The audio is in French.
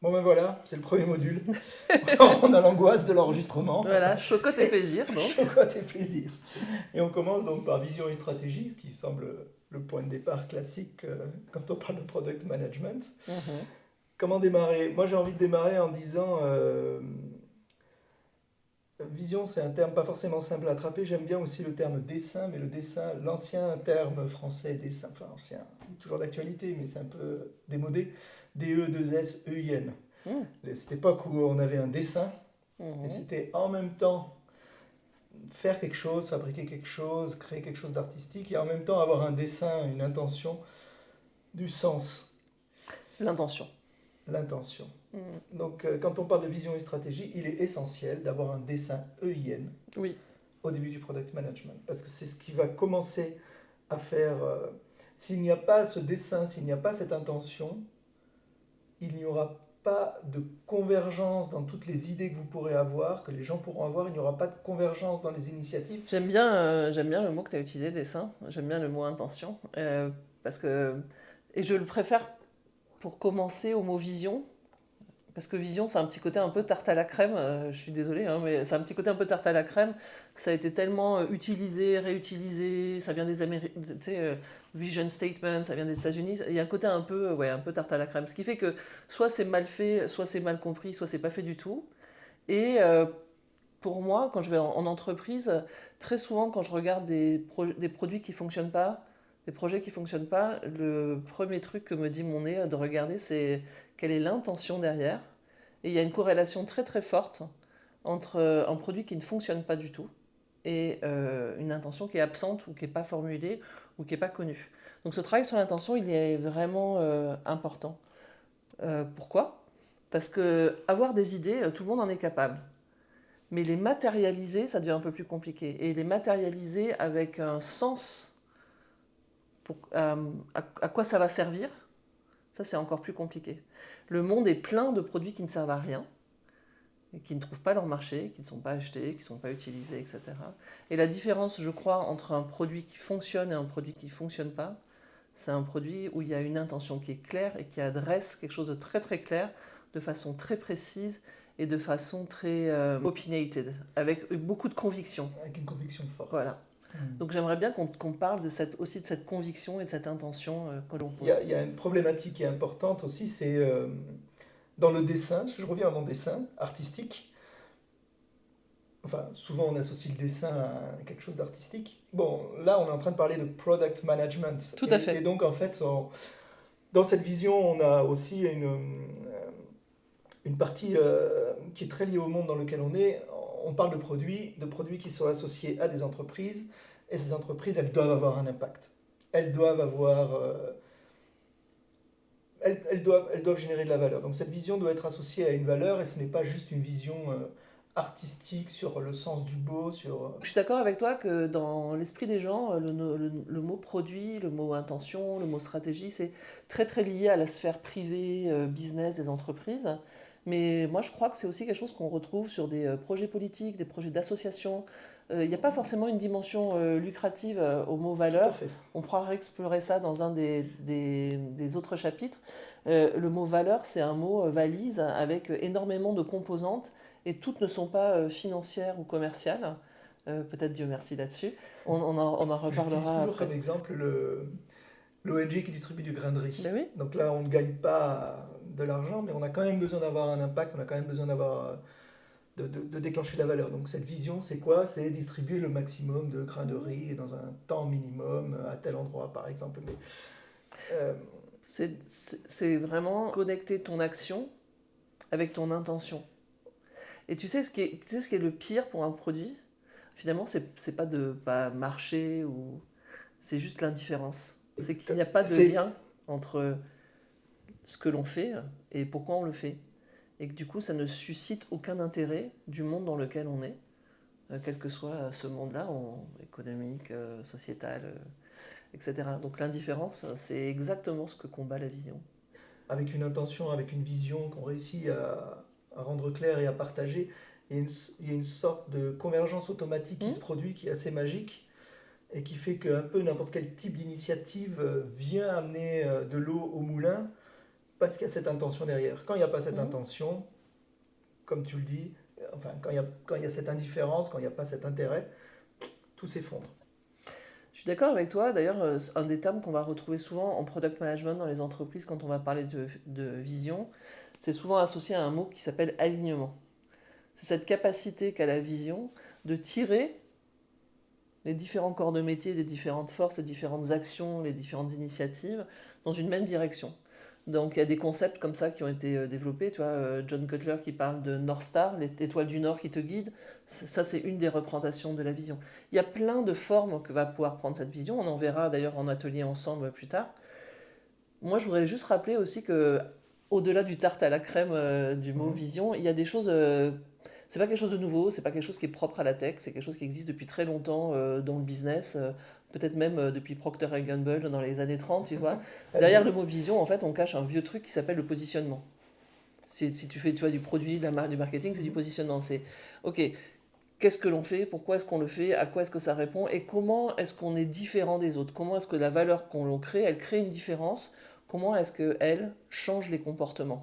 Bon ben voilà, c'est le premier module. On a l'angoisse de l'enregistrement. Voilà, chocotte et plaisir donc. Chocolat et plaisir. Et on commence donc par vision et stratégie, ce qui semble le point de départ classique quand on parle de product management. Mhm. Comment démarrer? Moi j'ai envie de démarrer en disant vision, c'est un terme pas forcément simple à attraper. J'aime bien aussi le terme dessin, mais le dessin, l'ancien terme français dessin, enfin ancien, il est toujours d'actualité, mais c'est un peu démodé. D-E-2-S-E-I-N. Mhm. Cette époque où on avait un dessin, et Mhm. c'était en même temps faire quelque chose, fabriquer quelque chose, créer quelque chose d'artistique, et en même temps avoir un dessin, une intention, du sens, L'intention. l'intention. Mhm. Donc quand on parle de vision et stratégie, il est essentiel d'avoir un dessin EIN Oui, au début du product management, parce que c'est ce qui va commencer à faire... s'il n'y a pas ce dessin, s'il n'y a pas cette intention, il n'y aura pas de convergence dans toutes les idées que vous pourrez avoir, que les gens pourront avoir, il n'y aura pas de convergence dans les initiatives. j'aime bien le mot que tu as utilisé, dessin. J'aime bien le mot intention. Parce que, et je le préfère pour commencer au mot vision. Parce que vision, c'est un petit côté un peu tarte à la crème. Je suis désolée, hein, mais c'est un petit côté un peu tarte à la crème. Ça a été tellement utilisé, réutilisé. Ça vient des Américains, tu sais, vision statement, ça vient des États-Unis. Il y a un côté un peu, ouais, un peu tarte à la crème. Ce qui fait que soit c'est mal fait, soit c'est mal compris, soit c'est pas fait du tout. Et pour moi, quand je vais en entreprise, très souvent, quand je regarde des produits qui fonctionnent pas, des projets qui fonctionnent pas, le premier truc que me dit mon nez de regarder, c'est quelle est l'intention derrière. Et il y a une corrélation très très forte entre un produit qui ne fonctionne pas du tout et une intention qui est absente ou qui n'est pas formulée ou qui n'est pas connue. Donc ce travail sur l'intention, il est vraiment important. Pourquoi? Parce que avoir des idées, tout le monde en est capable. Mais les matérialiser, ça devient un peu plus compliqué. Et les matérialiser avec un sens pour, à quoi ça va servir, ça c'est encore plus compliqué. Le monde est plein de produits qui ne servent à rien, et qui ne trouvent pas leur marché, qui ne sont pas achetés, qui ne sont pas utilisés, etc. Et la différence, je crois, entre un produit qui fonctionne et un produit qui ne fonctionne pas, c'est un produit où il y a une intention qui est claire et qui adresse quelque chose de très très clair, de façon très précise et de façon très opinionated, avec beaucoup de conviction. Avec une conviction forte. Voilà. Hmm. Donc j'aimerais bien qu'on parle de aussi de cette conviction et de cette intention que l'on Il y pose. a, il y a une problématique qui est importante aussi, c'est dans le dessin, je reviens à mon dessin artistique, enfin souvent on associe le dessin à quelque chose d'artistique. Bon, là on est en train de parler de product management, Tout à et fait. donc en fait, dans cette vision, on a aussi une partie qui est très liée au monde dans lequel on est. On parle de produits qui sont associés à des entreprises, et ces entreprises, elles doivent avoir un impact. Elles doivent avoir... elles doivent générer de la valeur. Donc cette vision doit être associée à une valeur, et ce n'est pas juste une vision artistique sur le sens du beau, sur... Je suis d'accord avec toi que dans l'esprit des gens, le mot produit, le mot intention, le mot stratégie, c'est très très lié à la sphère privée, business des entreprises. Mais moi, je crois que c'est aussi quelque chose qu'on retrouve sur des projets politiques, des projets d'association. Il n'y a pas forcément une dimension lucrative au mot Tout à valeur. fait. On pourra explorer ça dans un des autres chapitres. Le mot valeur, c'est un mot valise avec énormément de composantes et toutes ne sont pas financières ou commerciales. Peut-être Dieu merci là-dessus. On en J'utilise reparlera toujours comme après. exemple l'ONG qui distribue du grain de riz. Ben oui, Donc là, on ne gagne pas de l'argent, mais on a quand même besoin d'avoir un impact, on a quand même besoin d'avoir de déclencher la valeur. Donc cette vision, c'est quoi? C'est distribuer le maximum de grains de riz dans un temps minimum à tel endroit, par exemple. Mais, euh, c'est vraiment connecter ton action avec ton intention. Et tu sais ce qui est le pire pour un produit? Finalement, c'est pas de pas marcher ou c'est juste l'indifférence. C'est qu'il n'y a pas de c'est lien entre ce que l'on fait et pourquoi on le fait. Et que du coup, ça ne suscite aucun intérêt du monde dans lequel on est, quel que soit ce monde-là, économique, sociétal, etc. Donc l'indifférence, c'est exactement ce que combat la vision. avec une intention, avec une vision qu'on réussit à rendre claire et à partager. Il y a une sorte de convergence automatique qui Hmm. se produit, qui est assez magique, et qui fait qu'un peu n'importe quel type d'initiative vient amener de l'eau au moulin, parce qu'il y a cette intention derrière. Quand il n'y a pas cette Mhm. intention, comme tu le dis, enfin, quand il y a cette indifférence, quand il n'y a pas cet intérêt, tout s'effondre. Je suis d'accord avec toi. D'ailleurs, un des termes qu'on va retrouver souvent en product management dans les entreprises quand on va parler de vision, c'est souvent associé à un mot qui s'appelle alignement. C'est cette capacité qu'a la vision de tirer les différents corps de métier, les différentes forces, les différentes actions, les différentes initiatives dans une même direction. Donc il y a des concepts comme ça qui ont été développés. Tu vois, John Cutler qui parle de North Star, l'étoile du Nord qui te guide. Ça, c'est une des représentations de la vision. Il y a plein de formes que va pouvoir prendre cette vision. On en verra d'ailleurs en atelier ensemble plus tard. Moi, je voudrais juste rappeler aussi que, au-delà du tarte à la crème du mot Mhm. vision, il y a des choses. C'est pas quelque chose de nouveau, c'est pas quelque chose qui est propre à la tech, c'est quelque chose qui existe depuis très longtemps dans le business, peut-être même depuis Procter et Gamble dans les années 30, tu vois. Derrière Allez. le mot vision, en fait, on cache un vieux truc qui s'appelle le positionnement. Si tu fais, tu vois, du produit, de la marque, du marketing, c'est du Mhm. positionnement. C'est, ok, qu'est-ce que l'on fait, pourquoi est-ce qu'on le fait, à quoi est-ce que ça répond et comment est-ce qu'on est différent des autres, comment est-ce que la valeur qu'on l'on crée, elle crée une différence, comment est-ce qu'elle change les comportements.